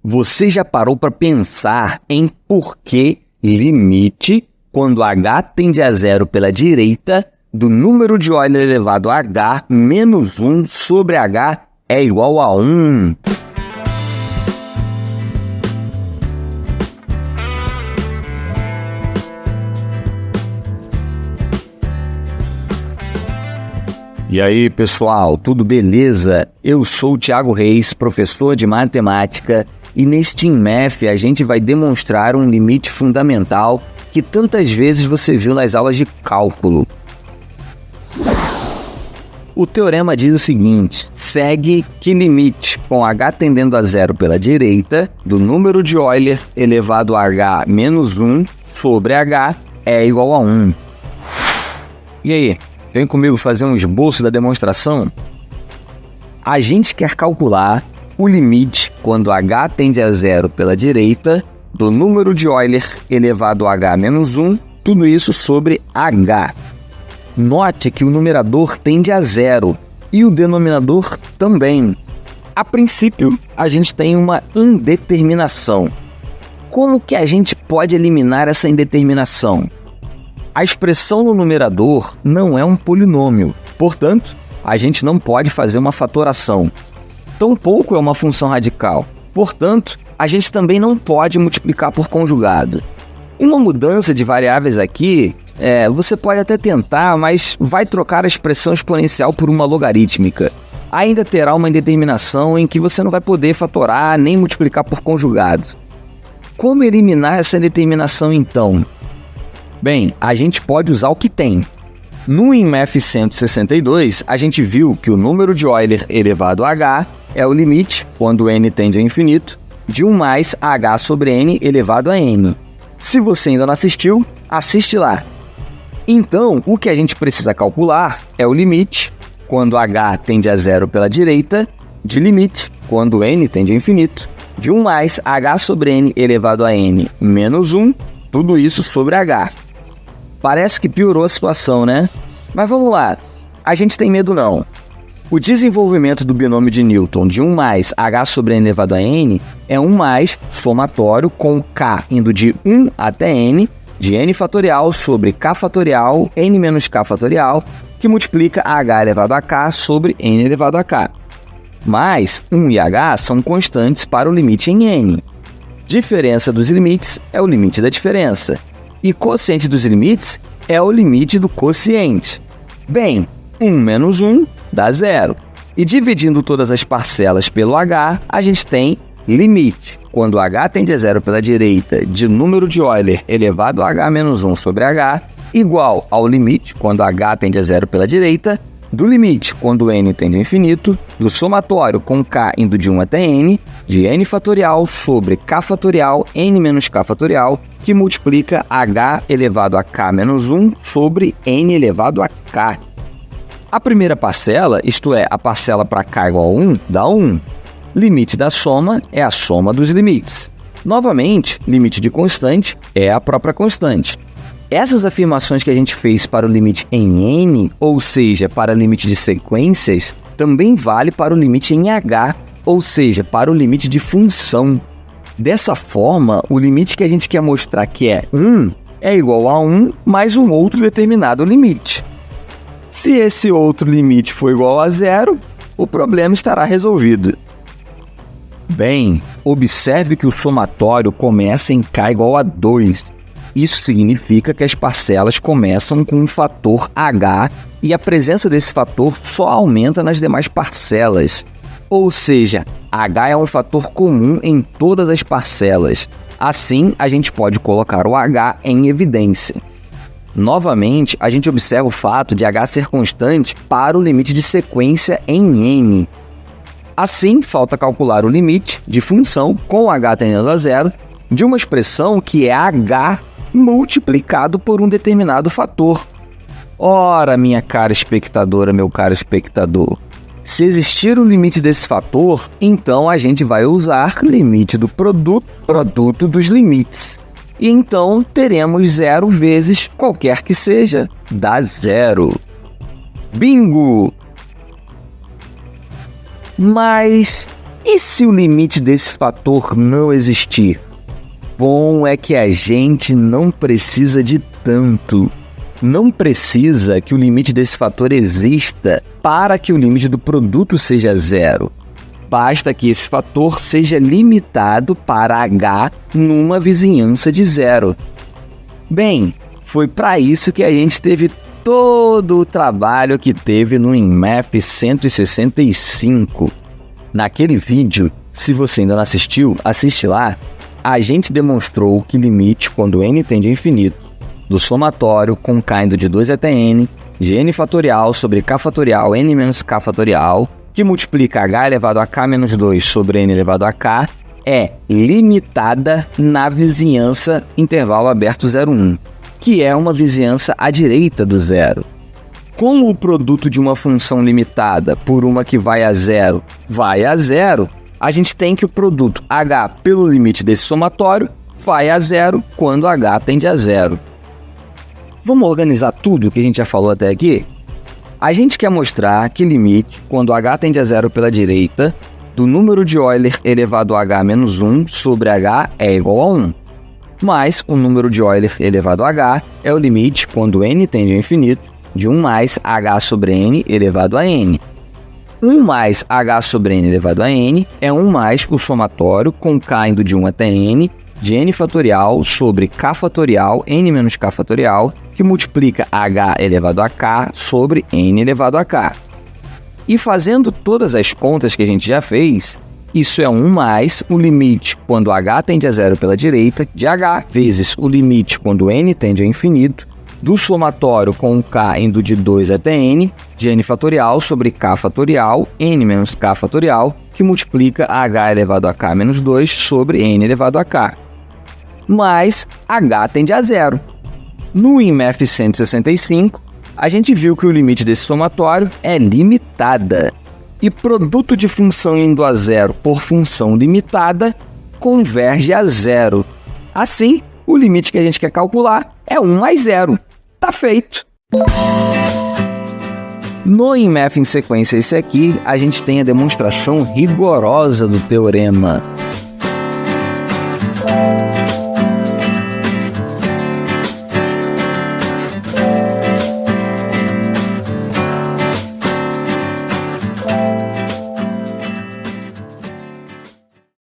Você já parou para pensar em por que limite, quando h tende a zero pela direita, do número de Euler elevado a h menos 1 sobre h é igual a 1? E aí, pessoal, tudo beleza? Eu sou o Thiago Reis, professor de matemática, e neste Math a gente vai demonstrar um limite fundamental que tantas vezes você viu nas aulas de cálculo. O teorema diz o seguinte: segue que limite com h tendendo a zero pela direita do número de Euler elevado a h menos 1 sobre h é igual a 1. E aí? Vem comigo fazer um esboço da demonstração? A gente quer calcular o limite quando h tende a zero pela direita do número de Euler elevado a h menos 1, tudo isso sobre h. Note que o numerador tende a zero e o denominador também. A princípio, a gente tem uma indeterminação. Como que a gente pode eliminar essa indeterminação? A expressão no numerador não é um polinômio, portanto, a gente não pode fazer uma fatoração. Tampouco é uma função radical, portanto, a gente também não pode multiplicar por conjugado. Uma mudança de variáveis aqui, você pode até tentar, mas vai trocar a expressão exponencial por uma logarítmica. Ainda terá uma indeterminação em que você não vai poder fatorar nem multiplicar por conjugado. Como eliminar essa indeterminação então? Bem, a gente pode usar o que tem. No Math 162, a gente viu que o número de Euler elevado a h é o limite, quando n tende a infinito, de 1 mais h sobre n elevado a n. Se você ainda não assistiu, assiste lá. Então, o que a gente precisa calcular é o limite, quando h tende a zero pela direita, de limite, quando n tende a infinito, de 1 mais h sobre n elevado a n menos 1, tudo isso sobre h. Parece que piorou a situação, né? Mas vamos lá, a gente tem medo não. O desenvolvimento do binômio de Newton de 1 mais h sobre n elevado a n é 1 mais somatório com k indo de 1 até n, de n fatorial sobre k fatorial, n menos k fatorial, que multiplica h elevado a k sobre n elevado a k. Mas 1 e h são constantes para o limite em n. Diferença dos limites é o limite da diferença. E quociente dos limites é o limite do quociente. Bem, 1 menos 1 dá 0. E dividindo todas as parcelas pelo h, a gente tem limite, quando h tende a zero pela direita, de número de Euler elevado a h menos 1 sobre h, igual ao limite, quando h tende a zero pela direita, do limite, quando n tende a infinito, do somatório com k indo de 1 até n, de n fatorial sobre k fatorial, n menos k fatorial, que multiplica h elevado a k menos 1 sobre n elevado a k. A primeira parcela, isto é, a parcela para k igual a 1, dá 1. Limite da soma é a soma dos limites. Novamente, limite de constante é a própria constante. Essas afirmações que a gente fez para o limite em n, ou seja, para o limite de sequências, também vale para o limite em h, ou seja, para o limite de função. Dessa forma, o limite que a gente quer mostrar que é 1 é igual a 1 mais um outro determinado limite. Se esse outro limite for igual a 0, o problema estará resolvido. Bem, observe que o somatório começa em k igual a 2. Isso significa que as parcelas começam com um fator h e a presença desse fator só aumenta nas demais parcelas. Ou seja, h é um fator comum em todas as parcelas. Assim, a gente pode colocar o h em evidência. Novamente, a gente observa o fato de h ser constante para o limite de sequência em n. Assim, falta calcular o limite de função com h tendendo a zero de uma expressão que é h multiplicado por um determinado fator. Ora, minha cara espectadora, meu caro espectador, se existir o limite desse fator, então a gente vai usar limite do produto dos limites. E então teremos 0 vezes qualquer que seja, dá 0. Bingo! Mas E se o limite desse fator não existir? Bom é que a gente não precisa de tanto. Não precisa que o limite desse fator exista para que o limite do produto seja zero. Basta que esse fator seja limitado para H numa vizinhança de zero. Bem, foi para isso que a gente teve todo o trabalho que teve no INMAP 165. Naquele vídeo, se você ainda não assistiu, assiste lá, a gente demonstrou que limite quando n tende a infinito do somatório com k indo de 2 até n, de n fatorial sobre k fatorial n menos k fatorial, que multiplica h elevado a k menos 2 sobre n elevado a k, é limitada na vizinhança intervalo aberto 0,1, que é uma vizinhança à direita do zero. Como o produto de uma função limitada por uma que vai a zero, a gente tem que o produto h pelo limite desse somatório vai a zero quando h tende a zero. Vamos organizar tudo que a gente já falou até aqui? A gente quer mostrar que limite, quando h tende a zero pela direita, do número de Euler elevado a h menos 1 sobre h é igual a 1. Mas o número de Euler elevado a h é o limite quando n tende ao infinito de 1 mais h sobre n elevado a n. 1 mais h sobre n elevado a n é 1 mais o somatório com k indo de 1 até n, de n fatorial sobre k fatorial n menos k fatorial, que multiplica h elevado a k sobre n elevado a k. E fazendo todas as contas que a gente já fez, isso é 1 mais o limite quando h tende a zero pela direita de h vezes o limite quando n tende ao infinito do somatório com k indo de 2 até n, de n fatorial sobre k fatorial n menos k fatorial, que multiplica h elevado a k menos 2 sobre n elevado a k. Mas h tende a zero. No INMAP 165, a gente viu que o limite desse somatório é limitada. E produto de função indo a zero por função limitada converge a zero. Assim, o limite que a gente quer calcular é 1 mais zero. Tá feito! No INMAP em sequência esse aqui, a gente tem a demonstração rigorosa do teorema.